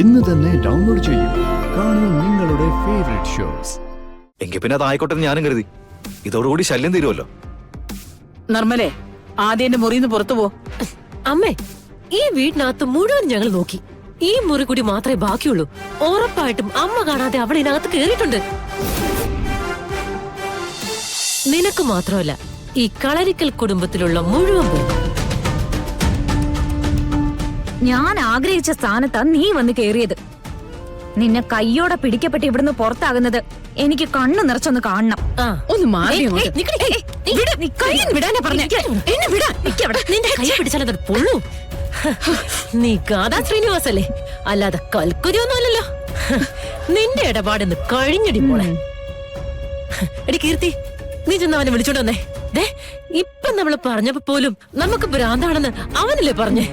ഇന്ന് തന്നെ ഡൗൺലോഡ് ചെയ്യൂ. കാണൂ നിങ്ങളുടെ ഫേവറേറ്റ് ഷോസ്. എങ്കിൽ പിന്നെ അതായിക്കോട്ടെ ഞാനും കരുതി. ഇതോടുകൂടി ശല്യം തീരുമല്ലോ. നിർമ്മലേ, ആദ്യം എന്റെ മുറിന്ന് പുറത്തു പോ. അമ്മേ, ഈ വീടിനകത്ത് മുഴുവൻ ഞങ്ങൾ നോക്കി. ഈ മുറി കൂടി മാത്രമേ ബാക്കിയുള്ളൂ. ഉറപ്പായിട്ടും അമ്മ കാണാതെ അവൾ ഇതിനകത്ത് കേറിയിട്ടുണ്ട്. നിനക്ക് മാത്രമല്ല, ഈ കളരിക്കൽ കുടുംബത്തിലുള്ള മുഴുവൻ പേരും. ഞാൻ ആഗ്രഹിച്ച സ്ഥാനത്താ നീ വന്ന് കേറിയത്. നിന്നെ കയ്യോടെ പിടിക്കപ്പെട്ട് ഇവിടുന്ന് പുറത്താകുന്നത് എനിക്ക് കണ്ണു നിറച്ചൊന്ന് കാണണം. ഒന്ന് മാറി അങ്ങോട്ട്. നിന്റെ കൈ പിടിച്ചാലത് പൊള്ളൂ. നീ ഗാഥാ ശ്രീനിവാസല്ലേ, അല്ലാതെ കൽക്കുരിയൊന്നും അല്ലല്ലോ. നിന്റെ ഇടപാടെന്ന് കഴിഞ്ഞടി മോളെ. എടി കീർത്തി, നീ ചെന്ന് അവനെ വിളിച്ചോണ്ട് വന്നേ. ഇപ്പൊ നമ്മള് പറഞ്ഞപ്പോ പോലും നമുക്ക് ഭ്രാന്താണെന്ന് അവനല്ലേ പറഞ്ഞേ.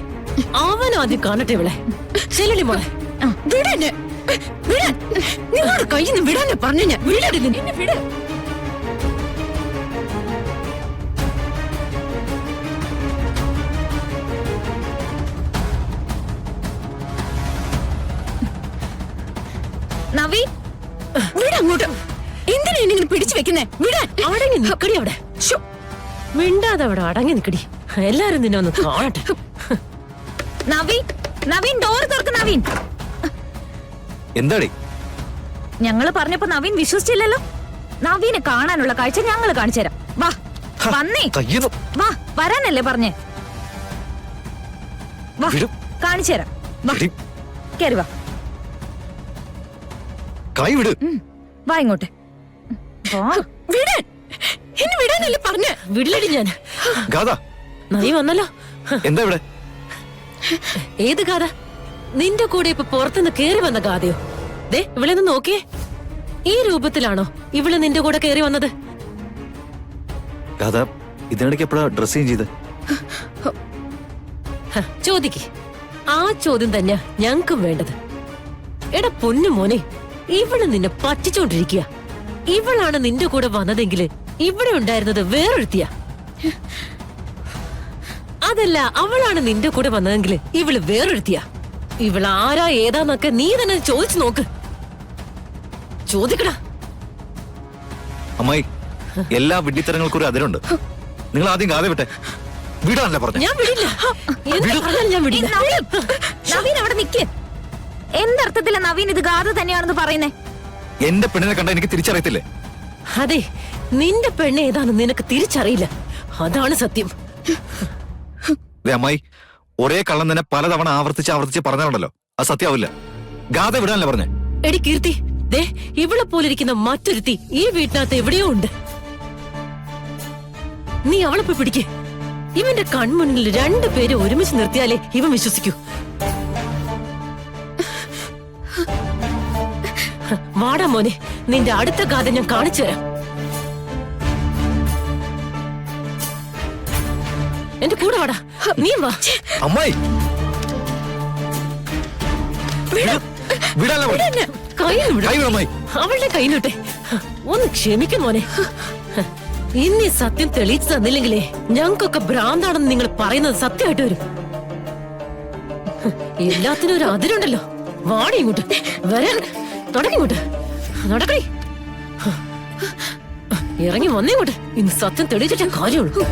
അവൻ ആദ്യം കാണട്ടെ ഇവളെ. ചെല്ലടി മോളെ. വിടന്നെ, വിടാൻ നിങ്ങളുടെ കയ്യിൽ നിന്ന് വിടാനെ പറഞ്ഞു. ഞാൻ വിടടി നിന്നെ, വിട. നവി, വിടങ്ങോട്ട്. എന്തിനാ ഇങ്ങനെ പിടിച്ചു വെക്കുന്നേ? വിടാൻ. അടങ്ങി നിക്കടി അവിടെ. മിണ്ടാതെ അവിടെ അടങ്ങി നിക്കടി. എല്ലാരും നിന്നെ ഒന്ന് കാണട്ടെ. നവീൻ, നവീൻ ഡോർ തുറക്ക്. നവീൻ, എന്താടി? ഞങ്ങള് പറഞ്ഞപ്പോ നവീൻ വിശ്വസിച്ചില്ലല്ലോ. നവീനെ കാണാനുള്ള കാഴ്ച ഞങ്ങള് കാണിച്ചു തരാം. വാ വന്നേ, വാ വരാനല്ലേ പറഞ്ഞേ. വാ കാണിച്ചു തരാം. വാ കേറി വാ. കൈ വിട്. വാ ഇങ്ങോട്ട്. വിടാൻ. എന്നെ വിടാനല്ലേ പറഞ്ഞ. വിടിലടി ഞാൻ. ഗാഥ, നീ വന്നല്ലോ. എന്താ ഇവിടെ? ഏത് ഗാഥ? നിന്റെ കൂടെ ഇപ്പൊ പുറത്തുനിന്ന് കേറി വന്ന ഗാഥയോ? ദേ ഇവിടെ നിന്ന് നോക്കിയേ. ഈ രൂപത്തിലാണോ ഇവള് നിന്റെ കൂടെ കേറി വന്നത്? ഗാഥ, ഇതിനിടയ്ക്ക് എപ്പോഴാ ഡ്രസ് ചേഞ്ച് ചെയ്ത്? ചോദിക്ക്. ആ ചോദ്യം തന്നെയാ ഞങ്ങൾക്കും വേണ്ടത്. എടാ പൊന്നു മോനെ, ഇവള് നിന്നെ പറ്റിച്ചോണ്ടിരിക്കുക. ഇവളാണ് നിന്റെ കൂടെ വന്നതെങ്കില് ഇവിടെ ഉണ്ടായിരുന്നത് വേറൊരുത്തിയ. അതല്ല, അവളാണ് നിന്റെ കൂടെ വന്നതെങ്കില് ഇവള് വേറൊരുത്തിയ. ഇവള് ആരാ ഏതാന്നൊക്കെ നീ തന്നെ ചോദിച്ചു നോക്ക്. ചോദിക്കടാ. അമ്മായി, എല്ലാ വിഡ്ഢിത്തരങ്ങൾക്കും ഒരു അതിരുണ്ട്. നിങ്ങൾ ആദ്യം ഗാഥ വിട്ടെ. വിടാനല്ലേ പറഞ്ഞു. ഞാൻ വിടില്ല. ഞാൻ വിടില്ല. നവീൻ അവിടെ നിക്ക്. എന്തർത്ഥത്തിലാ നവീൻ ഇത് ഗാഥ തന്നെയാണെന്ന് പറയുന്നേ? എന്റെ പെണ്ണിനെ കണ്ട എനിക്ക് തിരിച്ചറിയത്തില്ലേ? അതെ, നിന്റെ പെണ്ണ് ഏതാണെന്ന് നിനക്ക് തിരിച്ചറിയില്ല. അതാണ് സത്യം. അമ്മായി, ഒരേ കള്ളം തന്നെ പലതവണ ആവർത്തിച്ച് പറഞ്ഞാലുണ്ടല്ലോ, അത് സത്യാവില്ല. ഗാഥ വിടാനല്ലേ പറഞ്ഞേ. എടി കീർത്തി, ദേ ഇവളെ പോലിരിക്കുന്ന മറ്റൊരുത്തി ഈ വീട്ടിനകത്ത് എവിടെയോ ഉണ്ട്. നീ അവളെ പോയി പിടിക്ക്. ഇവന്റെ കൺമുന്നിൽ രണ്ടുപേരെ ഒരുമിച്ച് നിർത്തിയാലേ ഇവൻ വിശ്വസിക്കൂ. വാടാ മോനെ, നിന്റെ അടുത്ത ഗാഥ ഞാൻ കാണിച്ചു തരാം. എന്റെ കൂടെ വാടാ. നീ വാ. അമ്മായി, അവളുടെ കയ്യിലിട്ടെ. ഒന്ന് ക്ഷമിക്കും മോനെ. ഇനി സത്യം തെളിയിച്ചു തന്നില്ലെങ്കിലേ ഞങ്ങൾക്കൊക്കെ ഭ്രാന്താണെന്ന് നിങ്ങൾ പറയുന്നത് സത്യമായിട്ട് വരും. എല്ലാത്തിനും ഒരു അതിരുണ്ടല്ലോ. വാടി ഇങ്ങോട്ട്. വരാൻ തുടങ്ങിങ്ങോട്ട്. നടക്കണേ. ഇറങ്ങി വന്നേങ്ങോട്ട്. ഇന്ന് സത്യം തെളിയിച്ചിട്ടേ കാര്യമുള്ളൂ.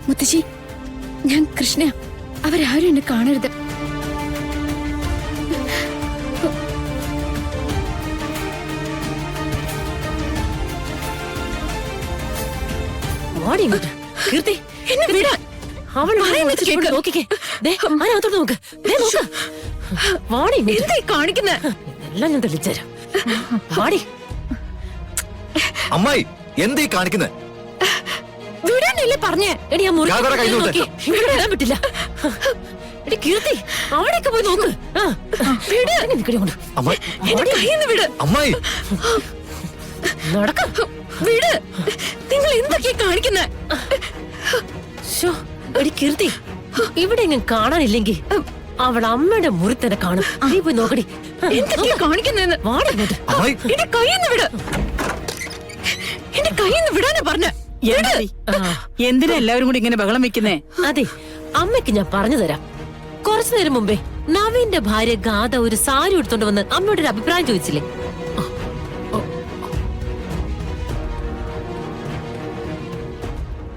മുത്തശ്ശി, ഞാൻ കൃഷ്ണ. അവരാരും എന്നെ കാണരുത്. വാടി ഇങ്ങോട്ട്. കീർത്തി, എന്നെ വിടാൻ. അവൾ നോക്കിക്കേ. അതിനകത്തോട്ട് നോക്ക്. വാടി. എന്തായി കാണിക്കുന്നേ? എല്ലാം ഞാൻ തെളിച്ചുതരാം. വാടി. അമ്മായി, എന്തീ കാണിക്കുന്നേ? വിടാനല്ലേ പറഞ്ഞേ. എടി ആ മുറി ഇവിടെ വരാൻ പറ്റില്ല. എടി കീർത്തി, അവിടെയൊക്കെ പോയി നോക്ക്. അമ്മായി, നടക്ക. വിട്. നിങ്ങൾ എന്തൊക്കെയാ കാണിക്കുന്നേ? എടി കീർത്തി, ഇവിടെ എങ്ങനെ കാണാനില്ലെങ്കിൽ അവൾ അമ്മയുടെ മുറി തന്നെ കാണും. നീ പോയി നോക്കടി. എന്തൊക്കെയാ കാണിക്കുന്നേന്ന്. വാടങ്ങോട്ട്. എന്റെ കയ്യിൽ നിന്ന് വിട്. പറഞ്ഞ എന്താടി? എന്തിനാ എല്ലാവരും കൂടി ഇങ്ങനെ ബഹളം വെക്കുന്നേ? അതെ, അമ്മയ്ക്ക് ഞാൻ പറഞ്ഞു തരാം. കുറച്ചു നേരം മുമ്പേ നവീന്റെ ഭാര്യ ഗാഥ ഒരു സാരി എടുത്തോണ്ട് വന്ന് അമ്മയോട് ഒരു അഭിപ്രായം ചോദിച്ചില്ലേ?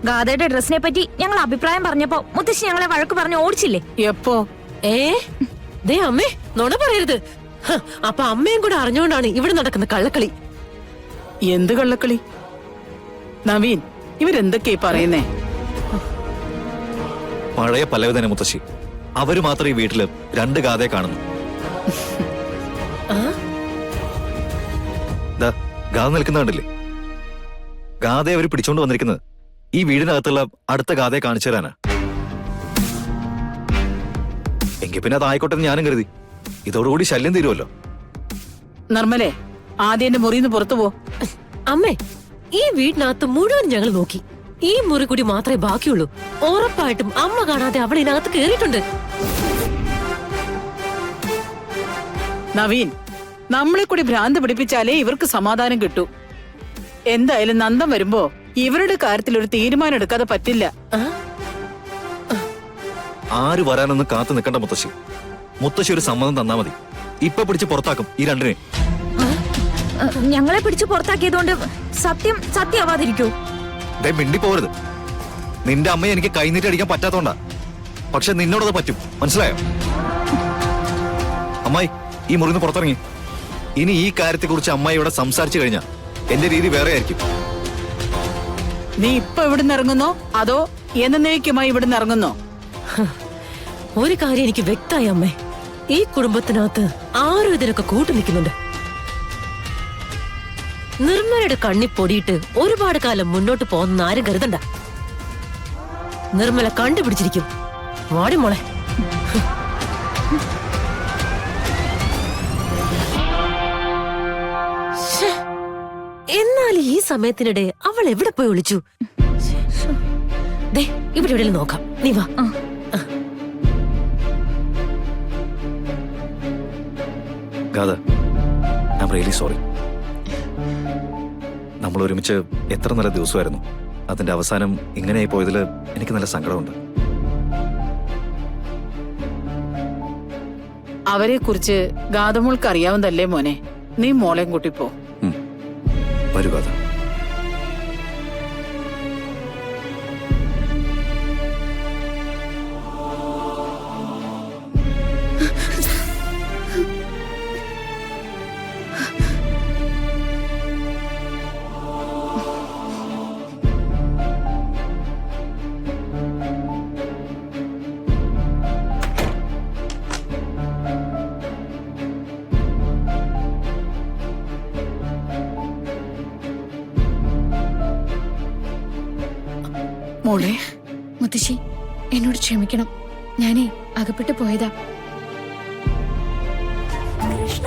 ഗാഥയുടെ ഡ്രസ്സിനെ പറ്റി ഞങ്ങൾ അഭിപ്രായം പറഞ്ഞപ്പോ മുത്തശ്ശി ഞങ്ങളെ വഴക്ക് പറഞ്ഞ് ഓടിച്ചില്ലേ? എപ്പോ? ദേ അമ്മേ, നുണ പറയരുത്. അപ്പൊ അമ്മയും കൂടെ അറിഞ്ഞുകൊണ്ടാണ് ഇവിടെ നടക്കുന്ന കള്ളക്കളി. എന്ത് കള്ളക്കളി? നവീൻ, ഇവരെന്തൊക്കെയാ പറയുന്നേ? പഴയ പല്ലവി തന്നെ മുത്തശ്ശി. അവര് മാത്രം ഈ വീട്ടില് രണ്ട് ഗാഥയെ കാണുന്നു. ദാ, ഗാഥ നിൽക്കുന്ന കണ്ടില്ലേ? ഗാഥയെ അവര് പിടിച്ചോണ്ട് വന്നിരിക്കുന്നത് ഈ വീടിനകത്തുള്ള അടുത്ത ഗാഥയെ കാണിച്ചു തരാനാ. എങ്കിൽ പിന്നെ അതായിക്കോട്ടെ എന്ന് ഞാനും കരുതി. ഇതോടുകൂടി ശല്യം തീരുമല്ലോ. നിർമ്മലേ, ആദ്യം എന്റെ മുറിന്ന് പുറത്തു പോ. അമ്മേ, ഈ വീടിനകത്ത് മുഴുവൻ ഞങ്ങൾ നോക്കി. ഈ മുറി കൂടി മാത്രമേ ബാക്കിയുള്ളൂ. ഉറപ്പായിട്ടും അമ്മ കാണാതെ അവൾ ഇതിനകത്ത് കേറിയിട്ടുണ്ട്. നവീൻ, നമ്മളെ കൂടി ഭ്രാന്ത് പിടിപ്പിച്ചാലേ ഇവർക്ക് സമാധാനം കിട്ടൂ. എന്തായാലും നന്ദം വരുമ്പോ ഇവരുടെ കാര്യത്തിൽ ഒരു തീരുമാനം എടുക്കാതെ പറ്റില്ല. ആര് വരാനൊന്നും കാത്തു നിൽക്കണ്ട മുത്തശ്ശി. മുത്തശ്ശി ഒരു സമ്മതം തന്നാ മതി. ഇപ്പൊ പിടിച്ച് പുറത്താക്കും ഈ രണ്ടിനെ. ഞങ്ങളെ പിടിച്ചു പുറത്താക്കിയതുകൊണ്ട് സത്യം സത്യമാവാതിരിക്കൂ? ദേ, മിണ്ടി പോകരുത്. നിന്റെ അമ്മയെ എനിക്ക് കൈനീട്ടി അടിക്കാൻ പറ്റാത്തോണ്ടാ. പക്ഷെ നിന്നോടത് പറ്റും, മനസ്സിലായോ? അമ്മായി, ഈ മുറിന്ന് പുറത്തിറങ്ങി. ഇനി ഈ കാര്യത്തെ കുറിച്ച് അമ്മായി ഇവിടെ സംസാരിച്ചു കഴിഞ്ഞാ എന്റെ രീതി വേറെ ആയിരിക്കും. നീ ഇപ്പൊ ഇവിടുന്ന് ഇറങ്ങുന്നോ അതോ എന്നേക്കുമായി ഇവിടുന്ന് ഇറങ്ങുന്നോ? ഒരു കാര്യം എനിക്ക് വ്യക്തമായി അമ്മേ, ഈ കുടുംബത്തിനകത്ത് ആരും ഇതിനൊക്കെ കൂട്ടു നിൽക്കുന്നുണ്ട്. നിർമ്മലയുടെ കണ്ണി പൊടിയിട്ട് ഒരുപാട് കാലം മുന്നോട്ട് പോകുന്ന ആരും കരുതണ്ട. നിർമ്മല കണ്ടുപിടിച്ചിരിക്കും. വാടി മോളെ. ശ്ശേ, എന്നാൽ ഈ സമയത്തിനിടെ അവൾ എവിടെ പോയി ഒളിച്ചു? ദേ, ഇവിടെ എവിടെയെങ്കിലും നോക്കാം. നീ വാ. ഗാഥ, ഐ ആം റിയലി സോറി. നമ്മൾ ഒരുമിച്ച് എത്ര നല്ല ദിവസമായിരുന്നു. അതിന്റെ അവസാനം ഇങ്ങനെയായി പോയതിൽ എനിക്ക് നല്ല സങ്കടമുണ്ട്. അവരെ കുറിച്ച് ഗാഥമോൾക്ക് അറിയാവുന്നതല്ലേ മോനെ? നീ മോളെയും കൂട്ടിപ്പോ. വരൂ ഗാഥ. മോളെ, മുത്തശ്ശി, എന്നോട് ക്ഷമിക്കണം. ഞാനേ അകപ്പെട്ടു പോയതാ. കൃഷ്ണ